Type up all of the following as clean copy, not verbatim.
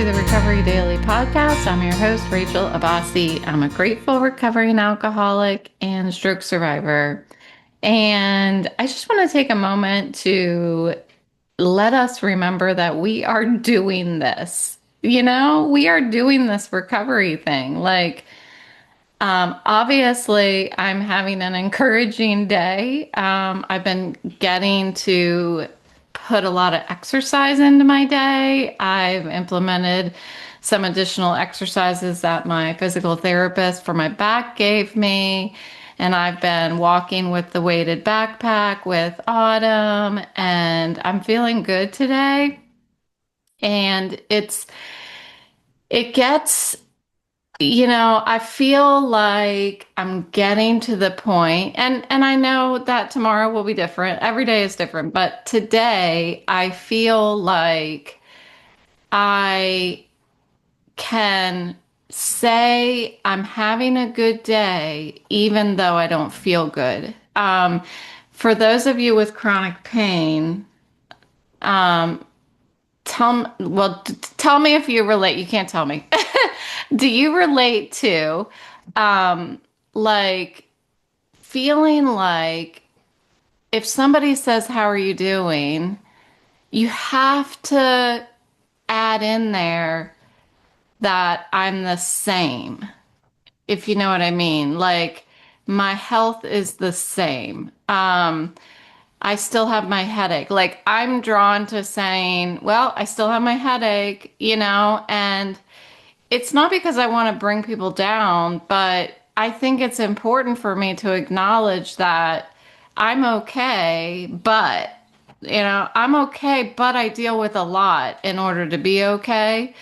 to the Recovery Daily Podcast. I'm your host, Rachel Abassi. I'm a grateful recovering alcoholic and stroke survivor. And I just want to take a moment to let us remember that we are doing this. We are doing this recovery thing. Obviously, I'm having an encouraging day. I've been getting to put a lot of exercise into my day. I've implemented some additional exercises that my physical therapist for my back gave me. And I've been walking with the weighted backpack with Autumn, and I'm feeling good today. And it gets I feel like I'm getting to the point, and I know that tomorrow will be different. Every day is different, but today I feel like I can say I'm having a good day, even though I don't feel good. For those of you with chronic pain, um, tell me if you relate. You can't tell me. Do you relate to, um, like feeling like if somebody says, "How are you doing?" you have to add in there that I'm the same, if you know what I mean. Like my health is the same. I still have my headache. Like I'm drawn to saying, well, I still have my headache, and it's not because I want to bring people down, but I think it's important for me to acknowledge that I'm okay, but, I'm okay, but I deal with a lot in order to be okay.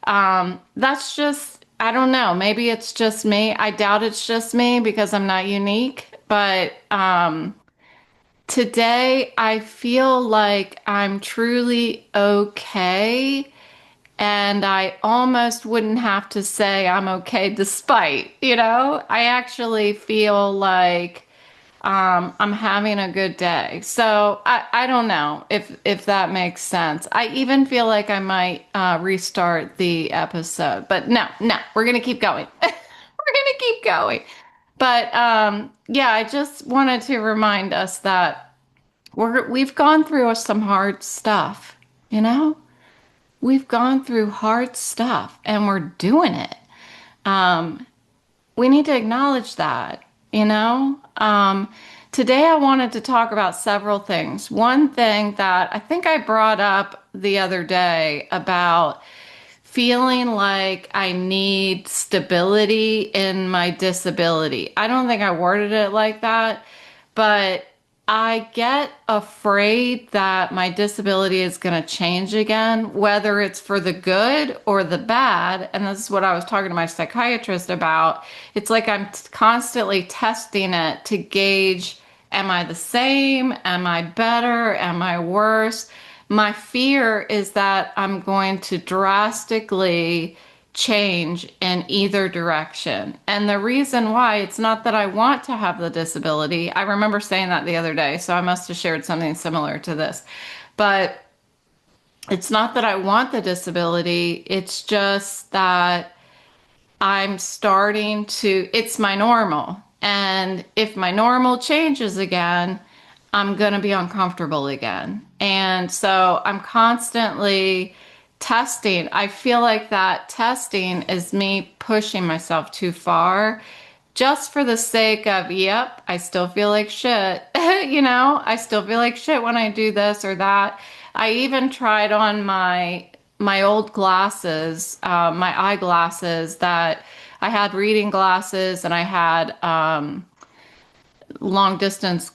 That's just, I don't know. Maybe it's just me. I doubt it's just me because I'm not unique, but, today I feel like I'm truly okay, and I almost wouldn't have to say I'm okay despite, I actually feel like I'm having a good day. So I don't know if that makes sense. I even feel like I might restart the episode, but no, we're gonna keep going. We're gonna keep going. But yeah, I just wanted to remind us that we've gone through some hard stuff, you know? We've gone through hard stuff and we're doing it. Um, we need to acknowledge that. Today I wanted to talk about several things. One thing that I think I brought up the other day about feeling like I need stability in my disability. I don't think I worded it like that, but I get afraid that my disability is going to change again, whether it's for the good or the bad. And this is what I was talking to my psychiatrist about. It's like I'm constantly testing it to gauge, am I the same? Am I better? Am I worse? My fear is that I'm going to drastically change in either direction. And the reason why, it's not that I want to have the disability. I remember saying that the other day, so I must have shared something similar to this. But it's not that I want the disability, it's just that I'm starting to, it's my normal. And if my normal changes again, I'm going to be uncomfortable again. And so I'm constantly testing. I feel like that testing is me pushing myself too far just for the sake of, yep, I still feel like shit. I still feel like shit when I do this or that. I even tried on my old glasses, my eyeglasses that I had reading glasses, and I had long distance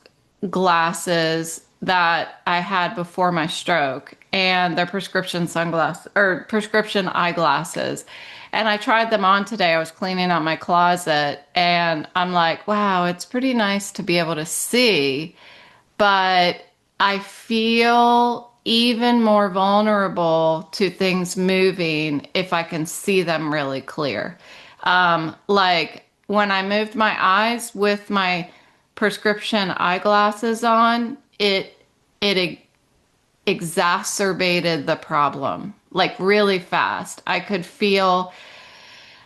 glasses that I had before my stroke, and they're prescription sunglasses or prescription eyeglasses. And I tried them on today. I was cleaning out my closet and I'm like, wow, it's pretty nice to be able to see, but I feel even more vulnerable to things moving if I can see them really clear. Like when I moved my eyes with my prescription eyeglasses on, it exacerbated the problem like really fast. I could feel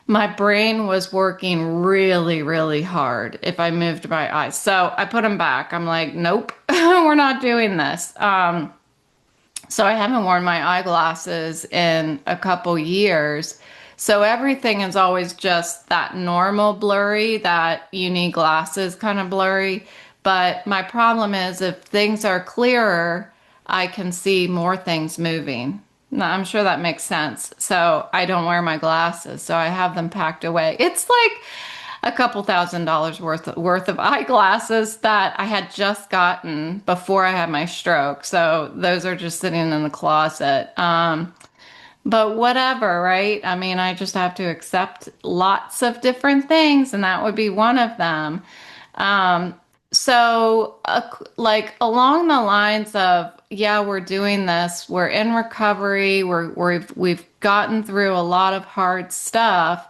my brain was working really, really hard if I moved my eyes. So I put them back. I'm like, nope, we're not doing this. So I haven't worn my eyeglasses in a couple years. So everything is always just that normal blurry, that you need glasses kind of blurry. But my problem is if things are clearer, I can see more things moving. No, I'm sure that makes sense. So I don't wear my glasses, so I have them packed away. It's like a couple $1,000s worth of eyeglasses that I had just gotten before I had my stroke. So those are just sitting in the closet. But whatever, right? I mean, I just have to accept lots of different things, and that would be one of them. Um, like along the lines of, yeah, we're doing this. We're in recovery. We've gotten through a lot of hard stuff.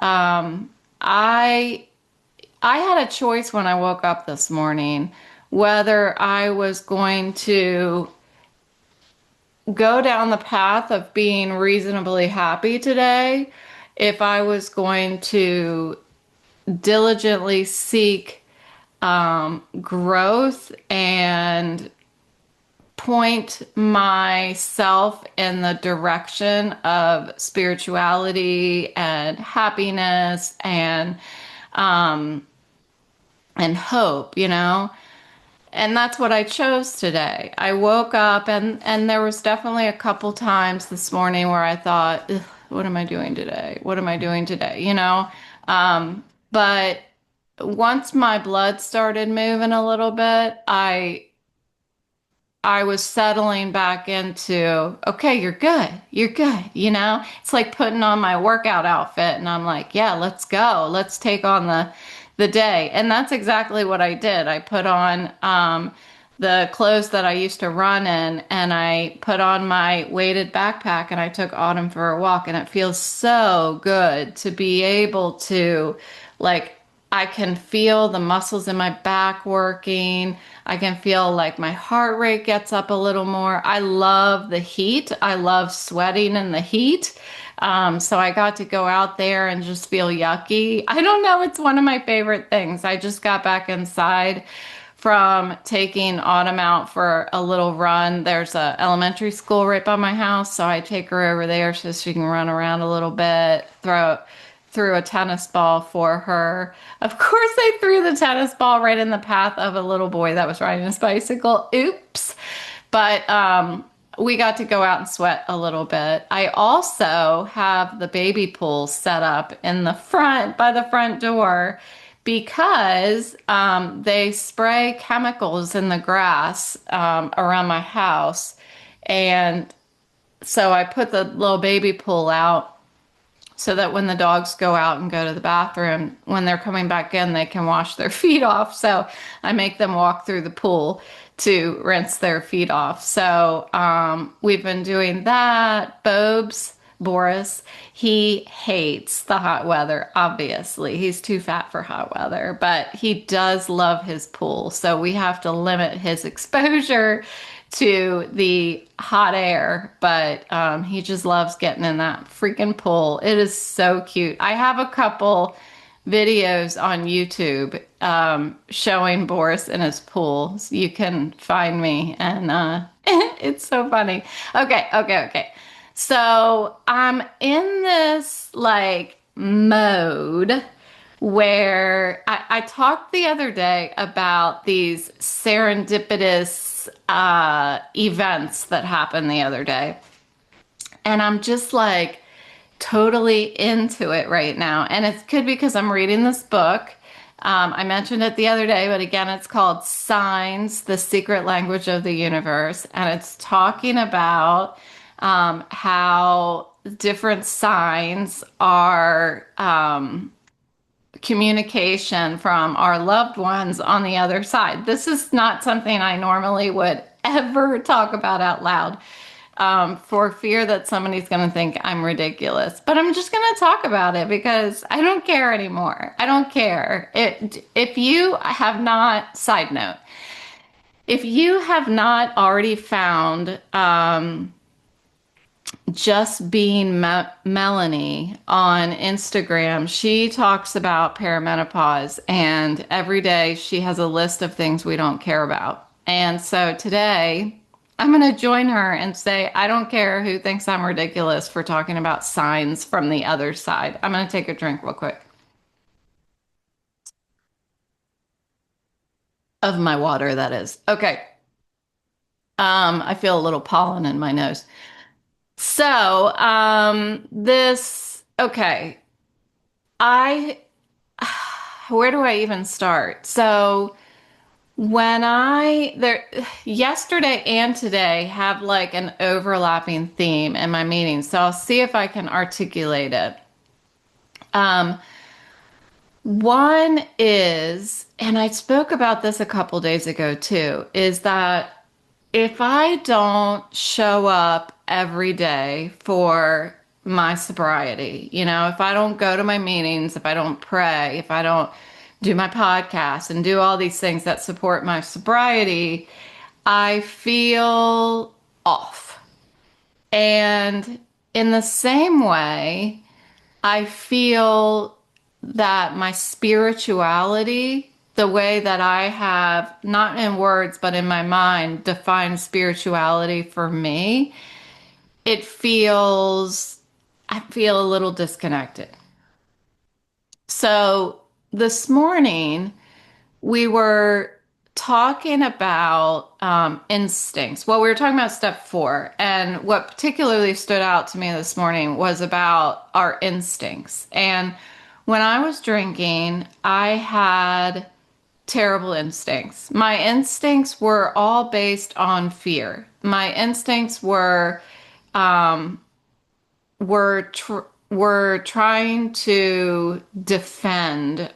Um, I I had a choice when I woke up this morning whether I was going to go down the path of being reasonably happy today, if I was going to diligently seek growth and point myself in the direction of spirituality and happiness um, and hope, you know? And that's what I chose today. I woke up and there was definitely a couple times this morning where I thought, "Ugh, what am I doing today? What am I doing today?" You know? But once my blood started moving a little bit, I was settling back into, okay, you're good. You're good. You know, it's like putting on my workout outfit and I'm like, yeah, let's go. Let's take on the day. And that's exactly what I did. I put on the clothes that I used to run in and I put on my weighted backpack and I took Autumn for a walk and it feels so good to be able to like I can feel the muscles in my back working. I can feel like my heart rate gets up a little more. I love the heat. I love sweating in the heat. So I got to go out there and just feel yucky. I don't know. It's one of my favorite things. I just got back inside from taking Autumn out for a little run. There's a elementary school right by my house, so I take her over there so she can run around a little bit, threw a tennis ball for her. Of course, I threw the tennis ball right in the path of a little boy that was riding his bicycle. Oops. But we got to go out and sweat a little bit. I also have the baby pool set up in the front by the front door because they spray chemicals in the grass around my house. And so I put the little baby pool out so that when the dogs go out and go to the bathroom, when they're coming back in, they can wash their feet off. So I make them walk through the pool to rinse their feet off. So we've been doing that. Boris, he hates the hot weather, obviously. He's too fat for hot weather, but he does love his pool. So we have to limit his exposure to the hot air, but he just loves getting in that freaking pool. It is so cute. I have a couple videos on YouTube showing Boris in his pool. So you can find me, and it's so funny. Okay. So I'm in this like mode where I talked the other day about these serendipitous events that happened the other day. And I'm just like totally into it right now. And it's good because I'm reading this book. I mentioned it the other day, but again, it's called Signs, the Secret Language of the Universe. And it's talking about how different signs are communication from our loved ones on the other side. This is not something I normally would ever talk about out loud for fear that somebody's going to think I'm ridiculous. But I'm just going to talk about it because I don't care anymore. I don't care. If you have not, side note, If you have not already found just being Melanie on Instagram, she talks about perimenopause, and every day she has a list of things we don't care about. And so today I'm going to join her and say, I don't care who thinks I'm ridiculous for talking about signs from the other side. I'm going to take a drink real quick of my water, that is. Okay. I feel a little pollen in my nose. So, okay. I, where do I even start? So, yesterday and today have like an overlapping theme in my meeting. So I'll see if I can articulate it. Um, One is, and I spoke about this a couple days ago too, is that if I don't show up every day for my sobriety, if I don't go to my meetings, if I don't pray, if I don't do my podcast and do all these things that support my sobriety, I feel off. And in the same way, I feel that my spirituality, the way that I have, not in words, but in my mind, defined spirituality for me, I feel a little disconnected. So this morning, we were talking about instincts. Well, we were talking about step 4. And what particularly stood out to me this morning was about our instincts. And when I was drinking, I had terrible instincts. My instincts were all based on fear. My instincts we're tr- we're trying to defend.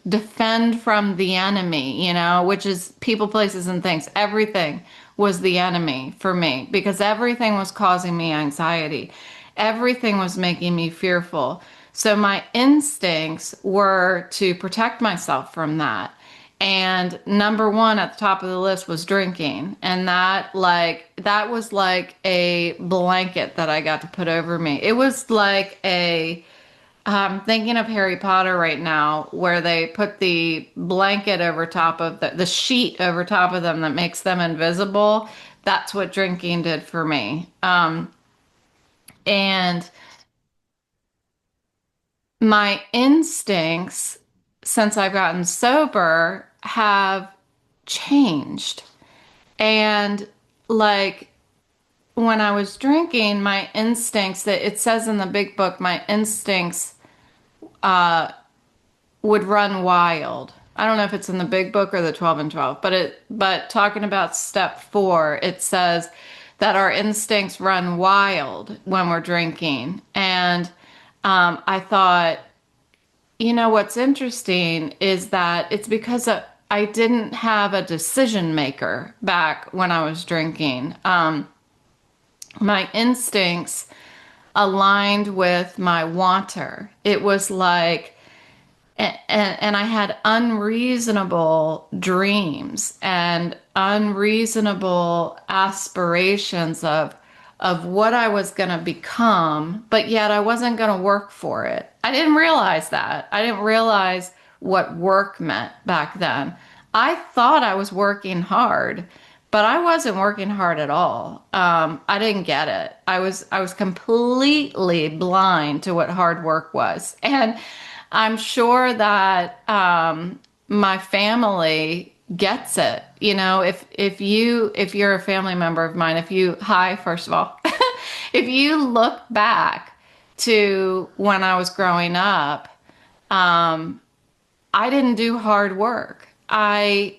Defend from the enemy, which is people, places, and things. Everything was the enemy for me because everything was causing me anxiety. Everything was making me fearful. So my instincts were to protect myself from that. And number one at the top of the list was drinking. And that was like a blanket that I got to put over me. It was like I'm thinking of Harry Potter right now, where they put the blanket over top of the sheet over top of them that makes them invisible. That's what drinking did for me. And my instincts, since I've gotten sober, have changed. And like when I was drinking, my instincts, that it says in the big book, my instincts would run wild. I don't know if it's in the big book or the 12 and 12, but talking about step 4, it says that our instincts run wild when we're drinking. And I thought, what's interesting is that it's because I didn't have a decision maker back when I was drinking. My instincts aligned with my wanter. It was like, and I had unreasonable dreams and unreasonable aspirations of what I was going to become, but yet I wasn't going to work for it. I didn't realize that. I didn't realize what work meant back then. I thought I was working hard, but I wasn't working hard at all. I didn't get it. I was completely blind to what hard work was, and I'm sure that my family gets it. If you're a family member of mine, hi, first of all, if you look back to when I was growing up, I didn't do hard work. I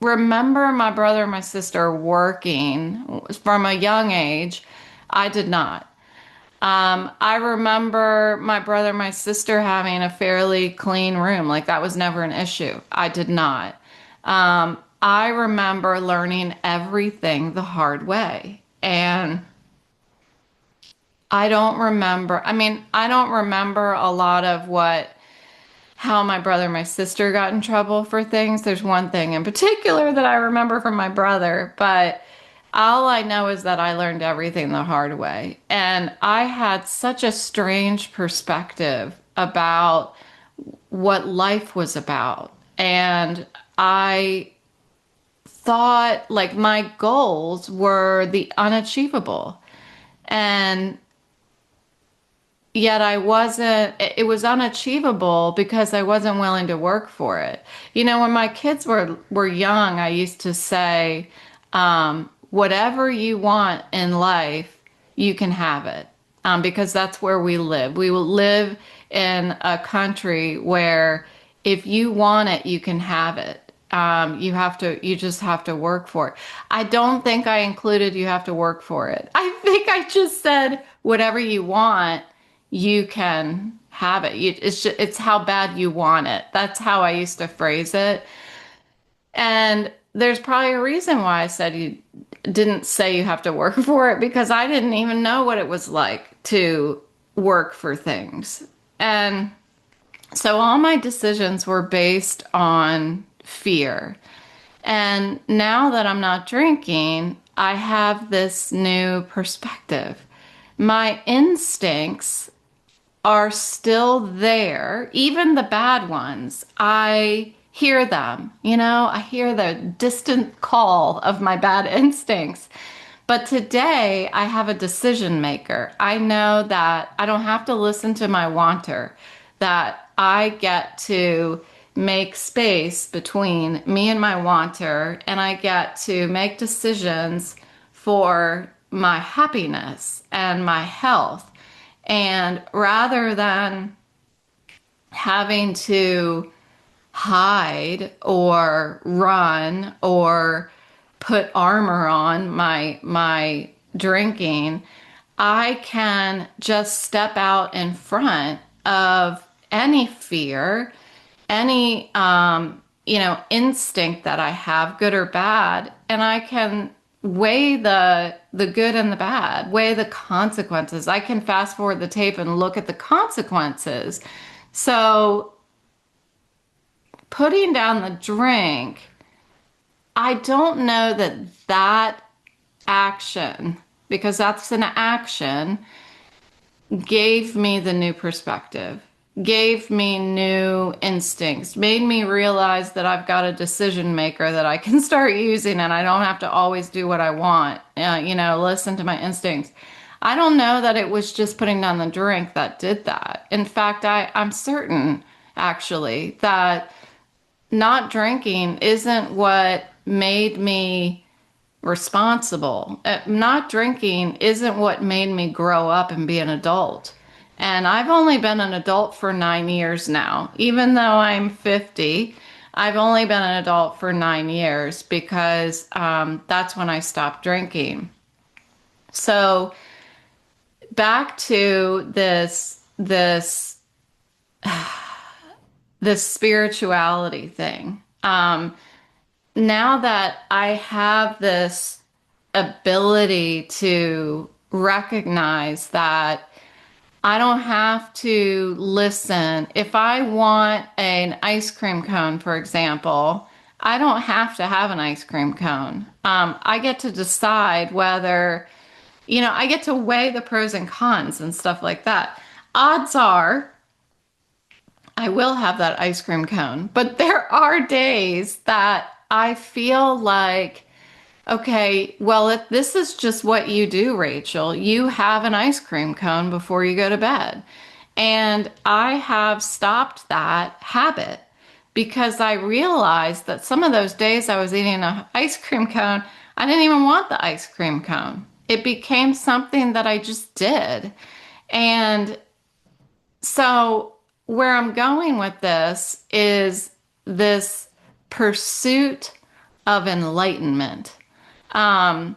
remember my brother and my sister working from a young age. I did not. I remember my brother and my sister having a fairly clean room. Like that was never an issue. I did not. I remember learning everything the hard way. And I don't remember a lot of what how my brother and my sister got in trouble for things. There's one thing in particular that I remember from my brother, but all I know is that I learned everything the hard way. And I had such a strange perspective about what life was about. And I thought like my goals were the unachievable. And yet I wasn't, it was unachievable because I wasn't willing to work for it. You know, when my kids were young, I used to say, whatever you want in life, you can have it. Because that's where we live. We will live in a country where if you want it, you can have it. You just have to work for it. I don't think I included you have to work for it. I think I just said whatever you want, you can have it. It's how bad you want it. That's how I used to phrase it. And there's probably a reason why I said you didn't say you have to work for it because I didn't even know what it was like to work for things. And so all my decisions were based on fear. And now that I'm not drinking, I have this new perspective. My instincts are still there, even the bad ones. I hear them, I hear the distant call of my bad instincts. But today I have a decision maker. I know that I don't have to listen to my wanter, that I get to make space between me and my wanter, and I get to make decisions for my happiness and my health. And rather than having to hide or run or put armor on my drinking, I can just step out in front of any fear, any instinct that I have, good or bad, and I can weigh the good and the bad, weigh the consequences. I can fast forward the tape and look at the consequences. So putting down the drink, I don't know that that action, because that's an action, gave me the new perspective, gave me new instincts, made me realize that I've got a decision maker that I can start using and I don't have to always do what I want, listen to my instincts. I don't know that it was just putting down the drink that did that. In fact, I'm certain actually that not drinking isn't what made me responsible. Not drinking isn't what made me grow up and be an adult. And I've only been an adult for 9 years now. Even though I'm 50, I've only been an adult for 9 years because that's when I stopped drinking. So back to this spirituality thing. Now that I have this ability to recognize that I don't have to listen. If I want an ice cream cone, for example, I don't have to have an ice cream cone. I get to decide whether, I get to weigh the pros and cons and stuff like that. Odds are I will have that ice cream cone, but there are days that I feel like, okay, well, if this is just what you do, Rachel, you have an ice cream cone before you go to bed. And I have stopped that habit because I realized that some of those days I was eating an ice cream cone, I didn't even want the ice cream cone. It became something that I just did. And so where I'm going with this is this pursuit of enlightenment. I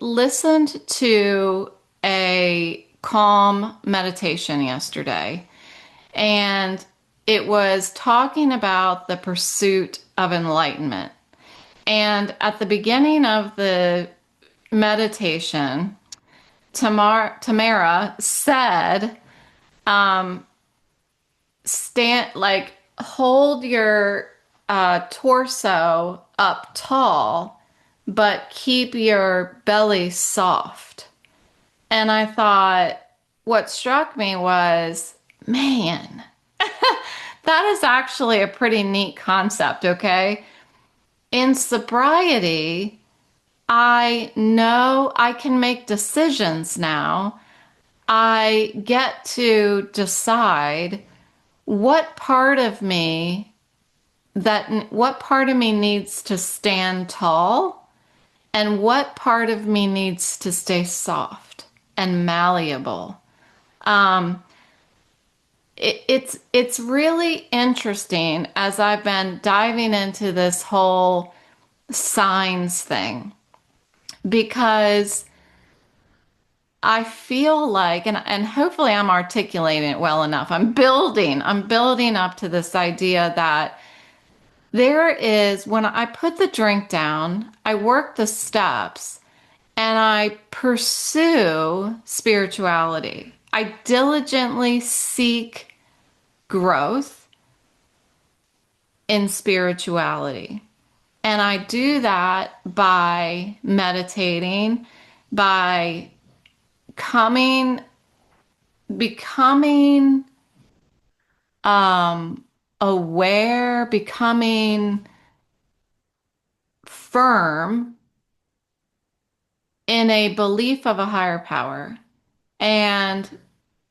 listened to a calm meditation yesterday, and it was talking about the pursuit of enlightenment. And at the beginning of the meditation, Tamara said, stand, like hold your torso up tall, but keep your belly soft. And I thought, what struck me was, man, that is actually a pretty neat concept, okay? In sobriety, I know I can make decisions now. I get to decide what part of me what part of me needs to stand tall and what part of me needs to stay soft and malleable. Um, it's really interesting as I've been diving into this whole signs thing because I feel like, and hopefully I'm articulating it well enough. I'm building up to this idea that there is, when I put the drink down, I work the steps and I pursue spirituality. I diligently seek growth in spirituality. And I do that by meditating, by coming, becoming aware, becoming firm in a belief of a higher power. And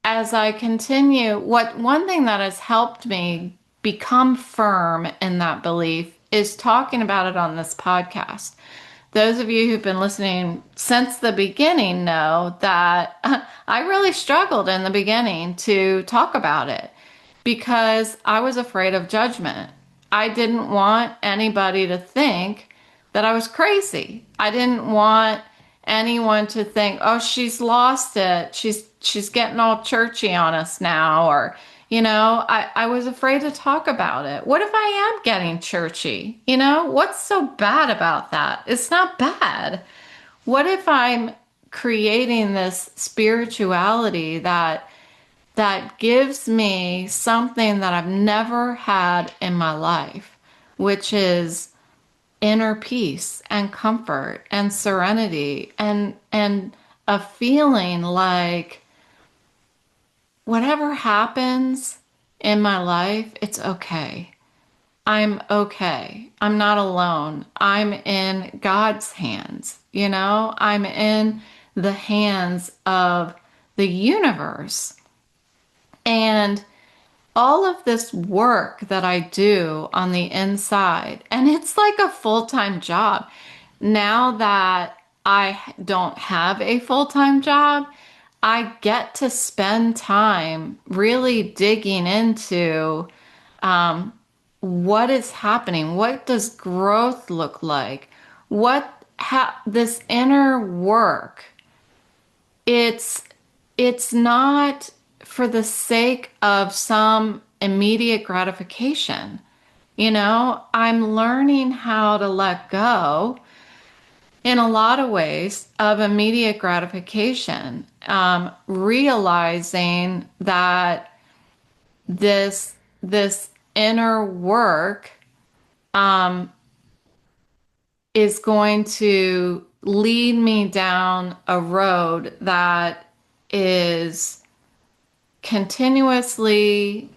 as I continue, what one thing that has helped me become firm in that belief is talking about it on this podcast. Those of you who've been listening since the beginning know that I really struggled in the beginning to talk about it because I was afraid of judgment. I didn't want anybody to think that I was crazy. I didn't want anyone to think, "Oh, she's lost it. She's getting all churchy on us now," or I was afraid to talk about it. What if I am getting churchy? What's so bad about that? It's not bad. What if I'm creating this spirituality that gives me something that I've never had in my life, which is inner peace and comfort and serenity and a feeling like whatever happens in my life, it's okay. I'm okay. I'm not alone. I'm in God's hands. I'm in the hands of the universe. And all of this work that I do on the inside, and it's like a full-time job. Now that I don't have a full-time job, I get to spend time really digging into what is happening. What does growth look like? This inner work? It's it's not for the sake of some immediate gratification. I'm learning how to let go in a lot of ways of immediate gratification, realizing that this inner work is going to lead me down a road that is continuously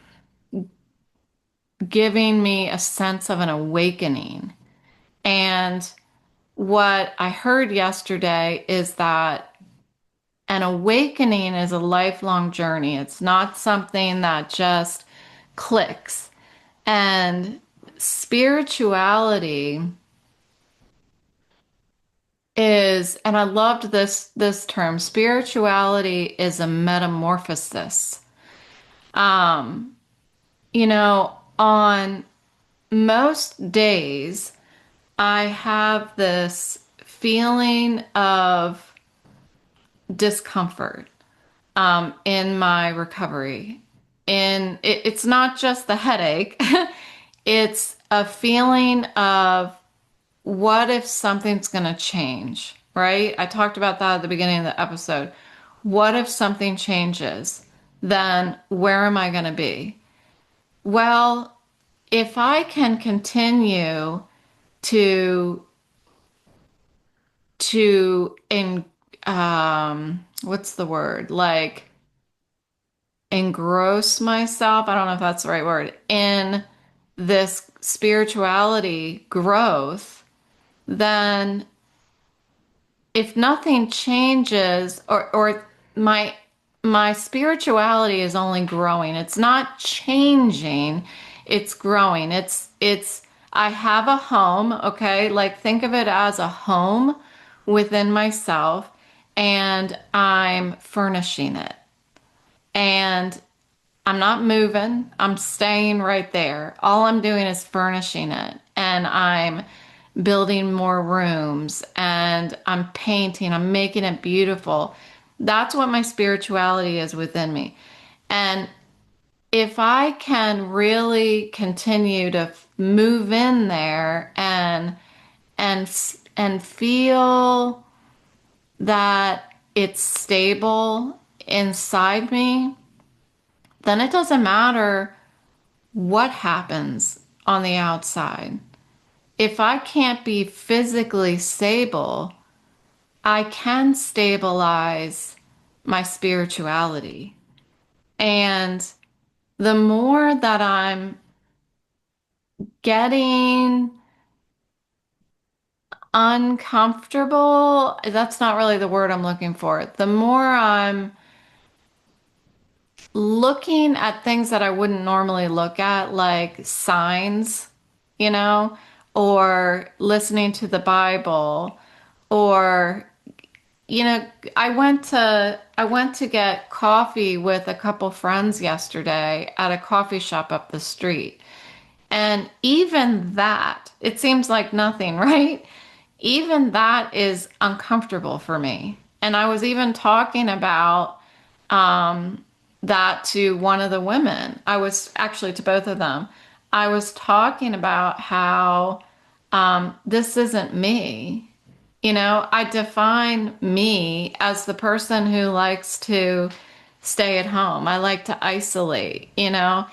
giving me a sense of an awakening. And what I heard yesterday is that an awakening is a lifelong journey. It's not something that just clicks. And spirituality is, and I loved this term, spirituality is a metamorphosis. Um, on most days, I have this feeling of discomfort in my recovery. And it's not just the headache, it's a feeling of what if something's going to change, right? I talked about that at the beginning of the episode. What if something changes? Then where am I going to be? Well, if I can continue to in what's the word? Like engross myself, I don't know if that's the right word, in this spirituality growth, then if nothing changes or my spirituality is only growing. It's not changing, it's growing. It's I have a home, okay? Like think of it as a home within myself and I'm furnishing it. And I'm not moving. I'm staying right there. All I'm doing is furnishing it. And I'm building more rooms and I'm painting. I'm making it beautiful. That's what my spirituality is within me. And if I can really continue to move in there and and feel that it's stable inside me, then it doesn't matter what happens on the outside. If I can't be physically stable, I can stabilize my spirituality. And the more that I'm getting uncomfortable, that's not really the word I'm looking for. The more I'm looking at things that I wouldn't normally look at, like signs, you know, or listening to the Bible, or I went to get coffee with a couple friends yesterday at a coffee shop up the street. And even that, it seems like nothing, right? Even that is uncomfortable for me. And I was even talking about that to one of the women. I was actually to both of them. I was talking about how this isn't me. You know, I define me as the person who likes to stay at home. I like to isolate, you know.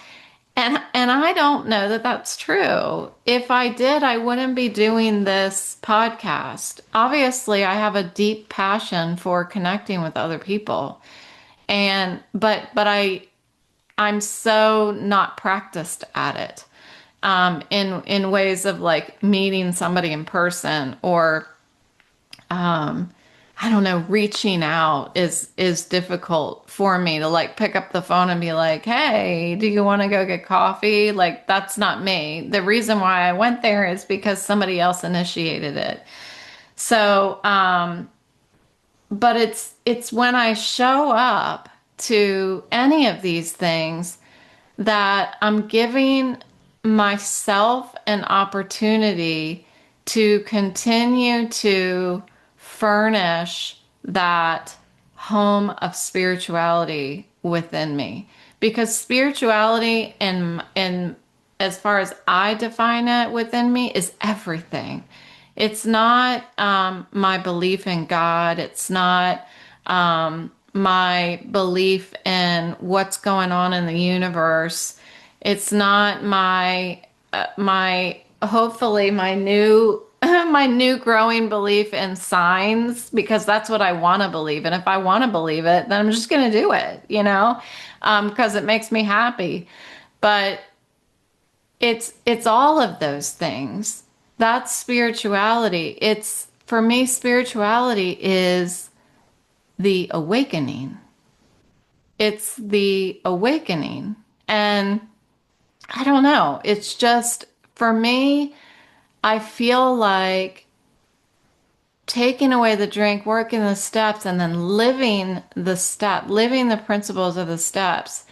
And I don't know that that's true. If I did, I wouldn't be doing this podcast. Obviously, I have a deep passion for connecting with other people. And I'm so not practiced at it. In ways of like meeting somebody in person or I don't know, reaching out is difficult for me to like pick up the phone and be like, "Hey, do you want to go get coffee?" Like that's not me. The reason why I went there is because somebody else initiated it. So, but it's when I show up to any of these things that I'm giving myself an opportunity to continue to furnish that home of spirituality within me. Because spirituality in as far as I define it within me is everything. It's not my belief in God. It's not my belief in what's going on in the universe. It's not my hopefully my new my new growing belief in signs because that's what I want to believe. And if I want to believe it, then I'm just going to do it, you know, because it makes me happy. But it's all of those things. That's spirituality. It's for me, spirituality is the awakening. It's the awakening. And I don't know. It's just for me, I feel like taking away the drink, working the steps, and then living the principles of the steps,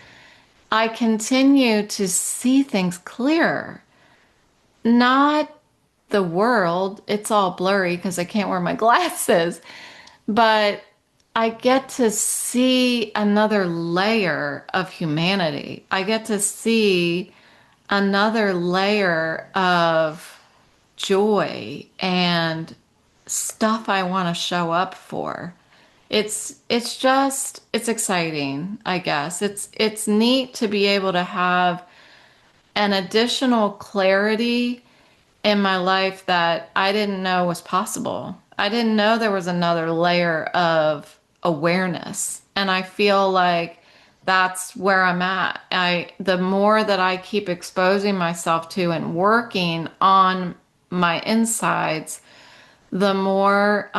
I continue to see things clearer. Not the world, it's all blurry because I can't wear my glasses, but I get to see another layer of humanity. I get to see another layer of joy and stuff I want to show up for. It's exciting, I guess. It's neat to be able to have an additional clarity in my life that I didn't know was possible. I didn't know there was another layer of awareness. And I feel like that's where I'm at. The more that I keep exposing myself to and working on my insides, the more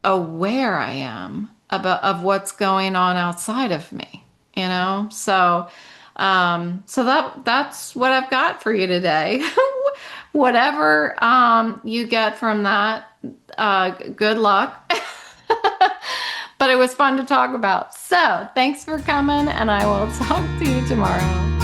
aware I am about of what's going on outside of me, you know? So that's what I've got for you today. Whatever you get from that, good luck. But it was fun to talk about. So thanks for coming, and I will talk to you tomorrow.